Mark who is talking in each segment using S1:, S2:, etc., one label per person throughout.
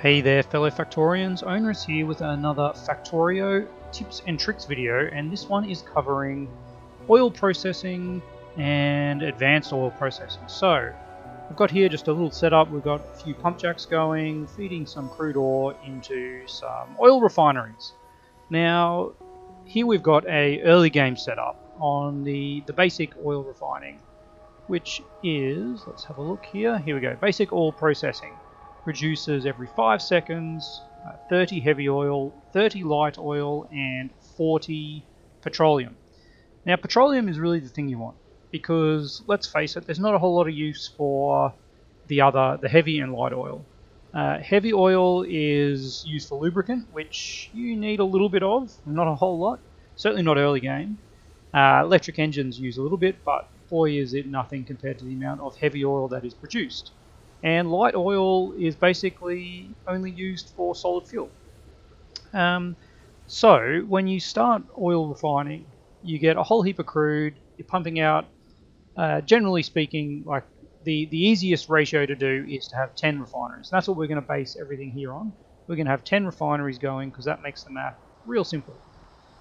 S1: Hey there fellow Factorians, Onerous here with another Factorio tips and tricks video, and this one is covering oil processing and advanced oil processing. So we've got here just a little setup. We've got a few pump jacks going, feeding some crude oil into some oil refineries. Now here we've got a early game setup on the basic oil refining, which is, let's have a look here, we go, basic oil processing. Produces every 5 seconds 30 heavy oil, 30 light oil, and 40 petroleum. Now petroleum is really the thing you want, because let's face it, there's not a whole lot of use for the heavy and light oil. Heavy oil is used for lubricant, which you need a little bit of, not a whole lot, certainly not early game. Electric engines use a little bit, but boy is it nothing compared to the amount of heavy oil that is produced. And light oil is basically only used for solid fuel. So when you start oil refining, you get a whole heap of crude. You're pumping out, generally speaking, like the easiest ratio to do is to have 10 refineries. And that's what we're going to base everything here on. We're going to have 10 refineries going because that makes the math real simple.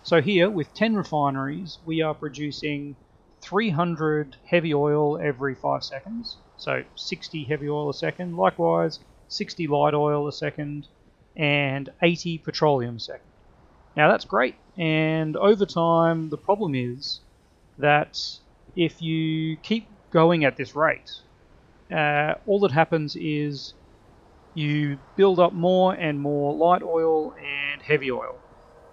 S1: So here with 10 refineries, we are producing 300 heavy oil every 5 seconds. So 60 heavy oil a second, likewise 60 light oil a second, and 80 petroleum a second. Now that's great, and over time the problem is that if you keep going at this rate, all that happens is you build up more and more light oil and heavy oil,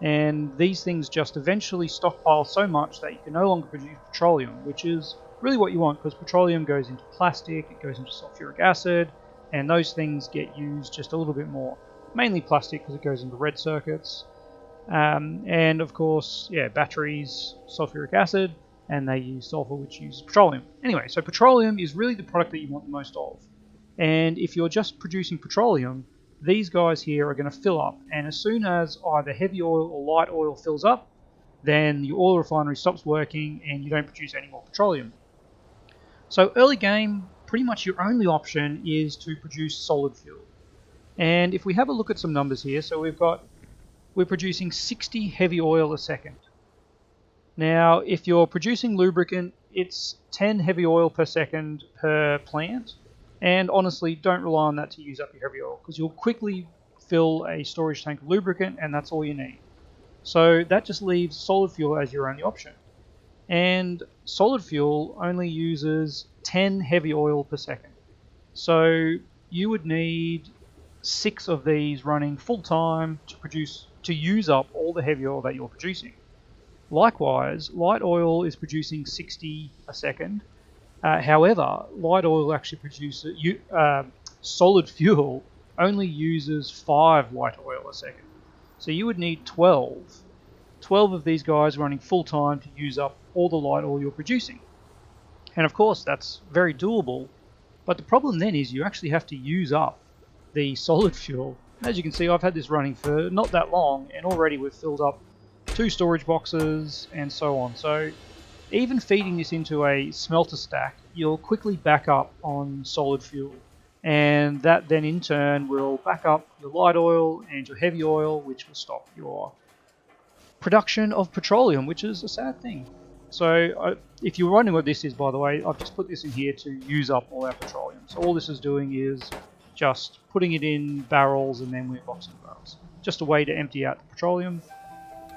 S1: and these things just eventually stockpile so much that you can no longer produce petroleum, which is really what you want, because petroleum goes into plastic, it goes into sulfuric acid, and those things get used just a little bit more. Mainly plastic because it goes into red circuits, and of course, batteries, sulfuric acid, and they use sulfur, which uses petroleum. Anyway, so petroleum is really the product that you want the most of. And if you're just producing petroleum, these guys here are going to fill up, and as soon as either heavy oil or light oil fills up, then the oil refinery stops working and you don't produce any more petroleum. So early game, pretty much your only option is to produce solid fuel. And if we have a look at some numbers here, so we're producing 60 heavy oil a second. Now, if you're producing lubricant, it's 10 heavy oil per second per plant. And honestly, don't rely on that to use up your heavy oil, because you'll quickly fill a storage tank of lubricant and that's all you need. So that just leaves solid fuel as your only option. And solid fuel only uses 10 heavy oil per second. So you would need 6 of these running full time to use up all the heavy oil that you're producing. Likewise, light oil is producing 60 a second. However, light oil actually produces solid fuel only uses 5 light oil a second. So you would need 12 of these guys running full time to use up all the light oil you're producing. And of course that's very doable, but the problem then is you actually have to use up the solid fuel. As you can see, I've had this running for not that long and already we've filled up 2 storage boxes and so on. So even feeding this into a smelter stack, you'll quickly back up on solid fuel, and that then in turn will back up your light oil and your heavy oil, which will stop your production of petroleum, which is a sad thing. So if you're wondering what this is, by the way, I've just put this in here to use up all our petroleum. So all this is doing is just putting it in barrels, and then we're boxing barrels. Just a way to empty out the petroleum,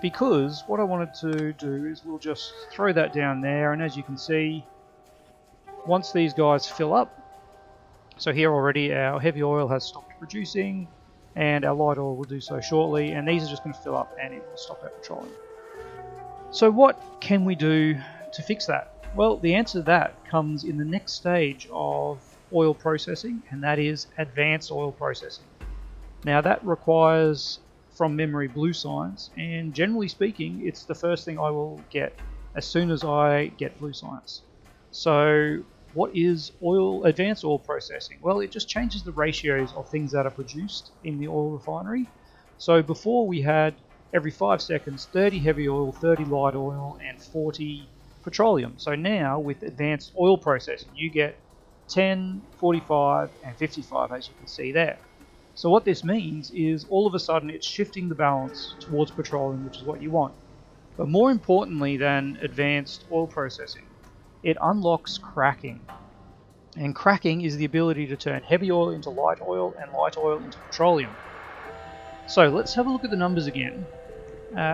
S1: because what I wanted to do is we'll just throw that down there, and as you can see, once these guys fill up, so here already our heavy oil has stopped producing, and our light oil will do so shortly, and these are just going to fill up and it will stop our petroleum. So what can we do to fix that? Well, the answer to that comes in the next stage of oil processing, and that is advanced oil processing. Now that requires from memory blue science, and generally speaking it's the first thing I will get as soon as I get blue science. So what is advanced oil processing? Well, it just changes the ratios of things that are produced in the oil refinery. So before we had every 5 seconds 30 heavy oil, 30 light oil, and 40 petroleum. So now with advanced oil processing you get 10, 45, and 55, as you can see there. So what this means is all of a sudden it's shifting the balance towards petroleum, which is what you want. But more importantly than advanced oil processing, it unlocks cracking. And cracking is the ability to turn heavy oil into light oil and light oil into petroleum. So let's have a look at the numbers again.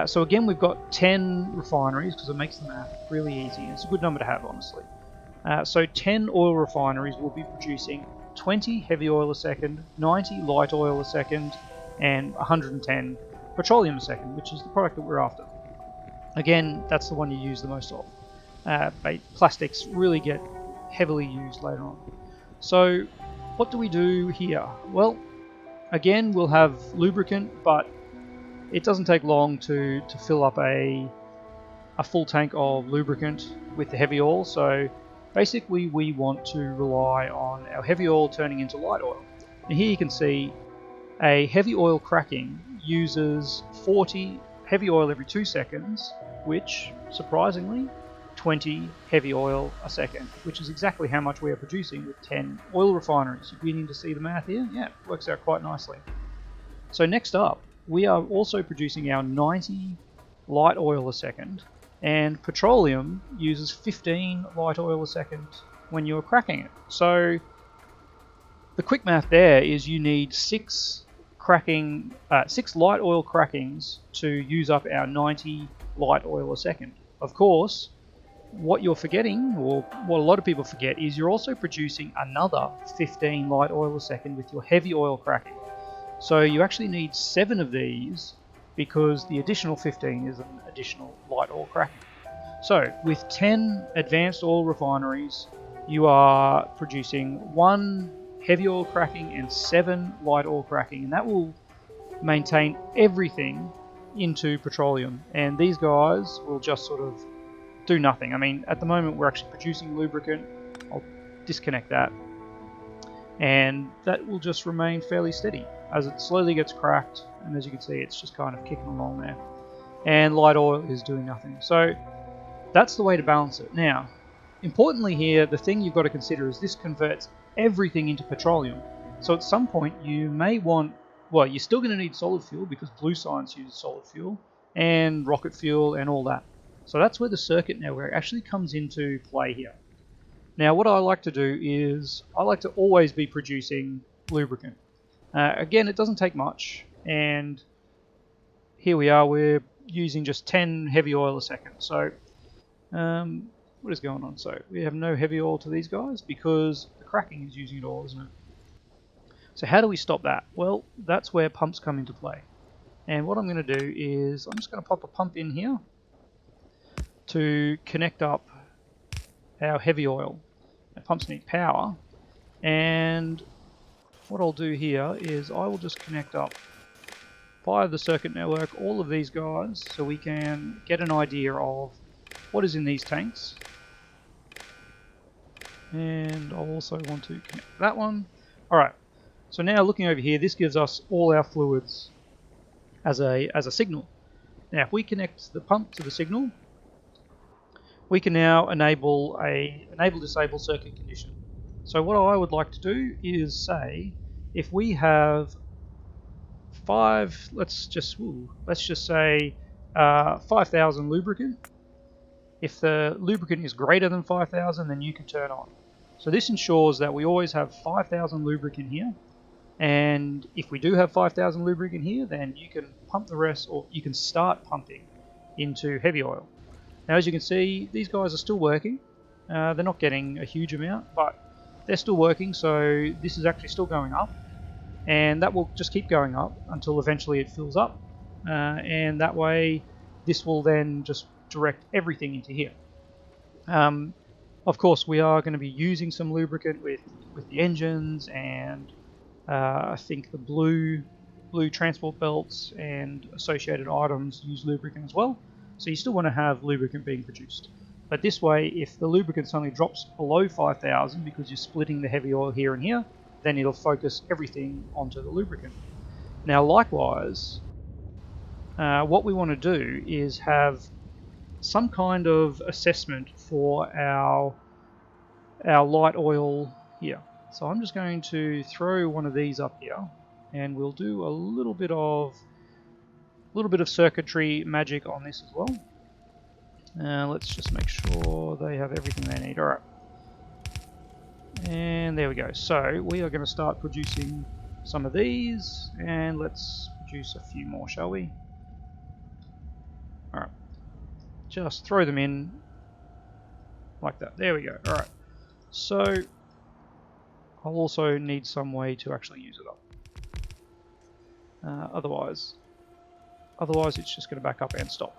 S1: So again, we've got 10 refineries because it makes the math really easy. It's a good number to have, honestly. So 10 oil refineries will be producing 20 heavy oil a second, 90 light oil a second, and 110 petroleum a second, which is the product that we're after. Again, that's the one you use the most of. Plastics really get heavily used later on. So what do we do here? Well, again, we'll have lubricant, but it doesn't take long to fill up a full tank of lubricant with the heavy oil. So basically we want to rely on our heavy oil turning into light oil. And here you can see a heavy oil cracking uses 40 heavy oil every 2 seconds, which, surprisingly, 20 heavy oil a second, which is exactly how much we are producing with 10 oil refineries. You're beginning to see the math here? Yeah, it works out quite nicely. So next up, we are also producing our 90 light oil a second, and petroleum uses 15 light oil a second when you're cracking it. So the quick math there is you need 6 light oil crackings to use up our 90 light oil a second. Of course, what you're forgetting, or what a lot of people forget, is you're also producing another 15 light oil a second with your heavy oil cracking. So you actually need 7 of these because the additional 15 is an additional light oil cracking. So with 10 advanced oil refineries, you are producing 1 heavy oil cracking and 7 light oil cracking, and that will maintain everything into petroleum. And these guys will just sort of do nothing. I mean, at the moment we're actually producing lubricant. I'll disconnect that, and that will just remain fairly steady as it slowly gets cracked, and as you can see, it's just kind of kicking along there, and light oil is doing nothing. So that's the way to balance it. Now, importantly here, the thing you've got to consider is this converts everything into petroleum. So at some point you may want, well, you're still going to need solid fuel because Blue Science uses solid fuel and rocket fuel and all that. So that's where the circuit network actually comes into play here. Now what I like to do is I like to always be producing lubricant. Again, it doesn't take much, and here we are, we're using just 10 heavy oil a second. So what is going on? So we have no heavy oil to these guys because the cracking is using it all, isn't it? So how do we stop that? Well, that's where pumps come into play. And what I'm going to do is I'm just going to pop a pump in here to connect up our heavy oil. Now, pumps need power, and what I'll do here is I will just connect up via the circuit network all of these guys so we can get an idea of what is in these tanks. And I'll also want to connect that one. Alright, so now looking over here, this gives us all our fluids as a signal. Now if we connect the pump to the signal, we can now enable a enable-disable circuit condition. So what I would like to do is say, if we have 5, let's just say 5,000 lubricant. If the lubricant is greater than 5,000, then you can turn on. So this ensures that we always have 5,000 lubricant here, and if we do have 5,000 lubricant here, then you can pump the rest, or you can start pumping into heavy oil. Now as you can see, these guys are still working. They're not getting a huge amount, but they're still working, so this is actually still going up, and that will just keep going up until eventually it fills up, and that way this will then just direct everything into here. Of course, we are going to be using some lubricant with the engines, and I think the blue transport belts and associated items use lubricant as well. So you still want to have lubricant being produced. But this way, if the lubricant suddenly drops below 5,000 because you're splitting the heavy oil here and here, then it'll focus everything onto the lubricant. Now likewise, what we want to do is have some kind of assessment for our light oil here. So I'm just going to throw one of these up here, and we'll do a little bit of circuitry magic on this as well. Let's just make sure they have everything they need. Alright. And there we go. So we are going to start producing some of these, and let's produce a few more, shall we? Alright. Just throw them in like that. There we go. Alright. So I'll also need some way to actually use it up. Otherwise it's just going to back up and stop.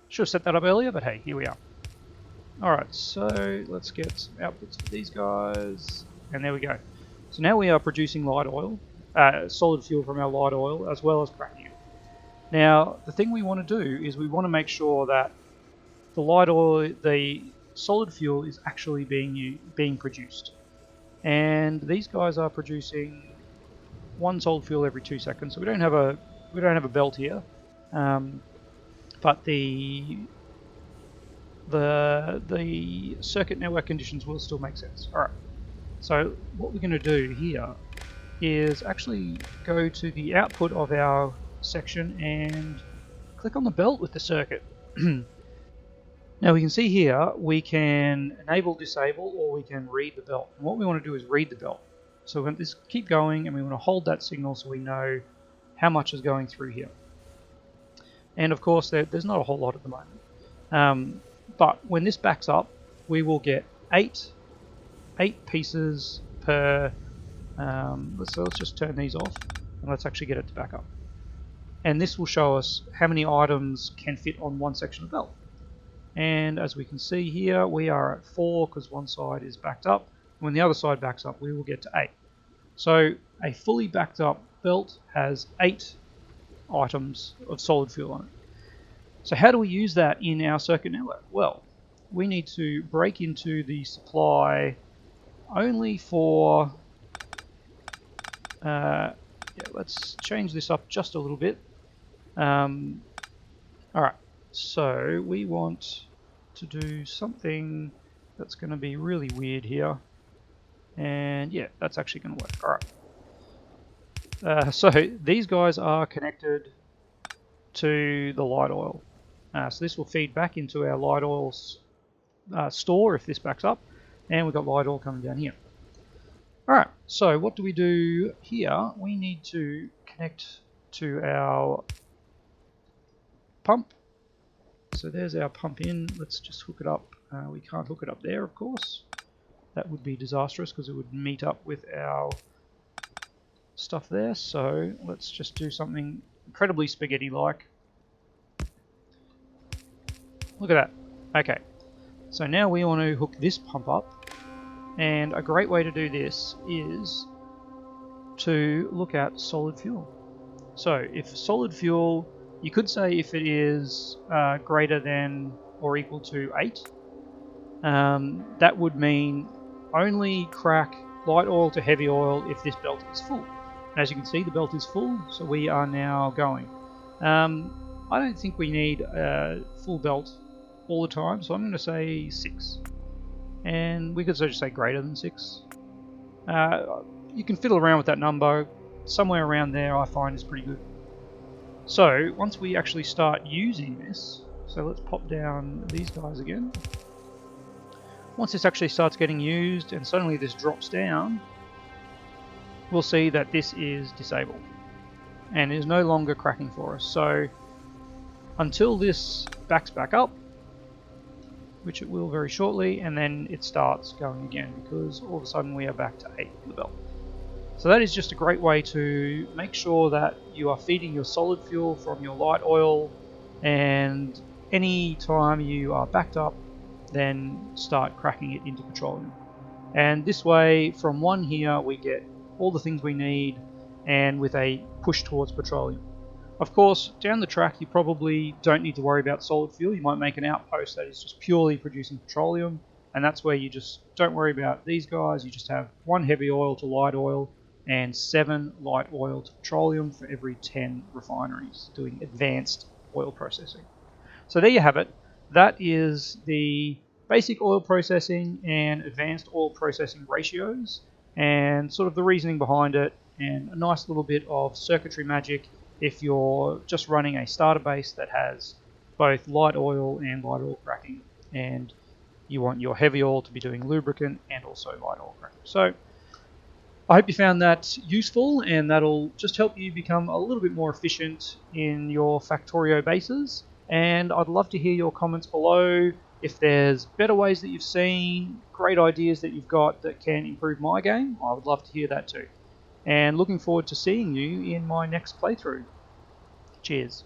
S1: Should have set that up earlier, but hey, here we are. Alright, so let's get some outputs for these guys, and there we go. So now we are producing light oil, solid fuel from our light oil, as well as cracking it. Now, the thing we want to do is we want to make sure that the light oil, the solid fuel, is actually being produced. And these guys are producing one solid fuel every 2 seconds, so we don't have a belt here, but the circuit network conditions will still make sense. Alright, so what we're going to do here is actually go to the output of our section and click on the belt with the circuit. Now we can see here we can enable, disable, or we can read the belt. And what we want to do is read the belt. So we're going to just keep going, and we want to hold that signal so we know how much is going through here. And of course there's not a whole lot at the moment. But when this backs up, we will get eight pieces per. So let's just turn these off, and let's actually get it to back up. And this will show us how many items can fit on one section of belt. And as we can see here, we are at 4 because one side is backed up. When the other side backs up, we will get to 8. So a fully backed up belt has 8 items of solid fuel on it. So how do we use that in our circuit network? Well, we need to break into the supply only for... let's change this up just a little bit. Alright, so we want to do something that's going to be really weird here. And yeah, that's actually going to work. Alright. So these guys are connected to the light oil. So this will feed back into our light oil store if this backs up. And we've got light oil coming down here. Alright, so what do we do here? We need to connect to our pump. So there's our pump in. Let's just hook it up. We can't hook it up there, of course. That would be disastrous because it would meet up with our stuff there. So let's just do something incredibly spaghetti-like. Look at that. Okay, so now we want to hook this pump up, and a great way to do this is to look at solid fuel. So if solid fuel, you could say if it is greater than or equal to 8, that would mean only crack light oil to heavy oil if this belt is full. And as you can see, the belt is full, so we are now going. I don't think we need a full belt all the time, so I'm going to say 6. And we could just say greater than 6. You can fiddle around with that number. Somewhere around there I find is pretty good. So once we actually start using this, so let's pop down these guys again. Once this actually starts getting used and suddenly this drops down, we'll see that this is disabled and is no longer cracking for us. So until this backs back up, which it will very shortly, and then it starts going again because all of a sudden we are back to 8 in the belt. So that is just a great way to make sure that you are feeding your solid fuel from your light oil, and any time you are backed up, then start cracking it into petroleum. And this way, from 1 here, we get all the things we need, and with a push towards petroleum. Of course, down the track, you probably don't need to worry about solid fuel. You might make an outpost that is just purely producing petroleum, and that's where you just don't worry about these guys. You just have 1 heavy oil to light oil and 7 light oil to petroleum for every 10 refineries doing advanced oil processing. So there you have it. That is the basic oil processing and advanced oil processing ratios. and sort of the reasoning behind it, and a nice little bit of circuitry magic if you're just running a starter base that has both light oil and light oil cracking, and you want your heavy oil to be doing lubricant and also light oil cracking. So I hope you found that useful, and that'll just help you become a little bit more efficient in your Factorio bases. And I'd love to hear your comments below. If there's better ways that you've seen, great ideas that you've got that can improve my game, I would love to hear that too. And looking forward to seeing you in my next playthrough. Cheers.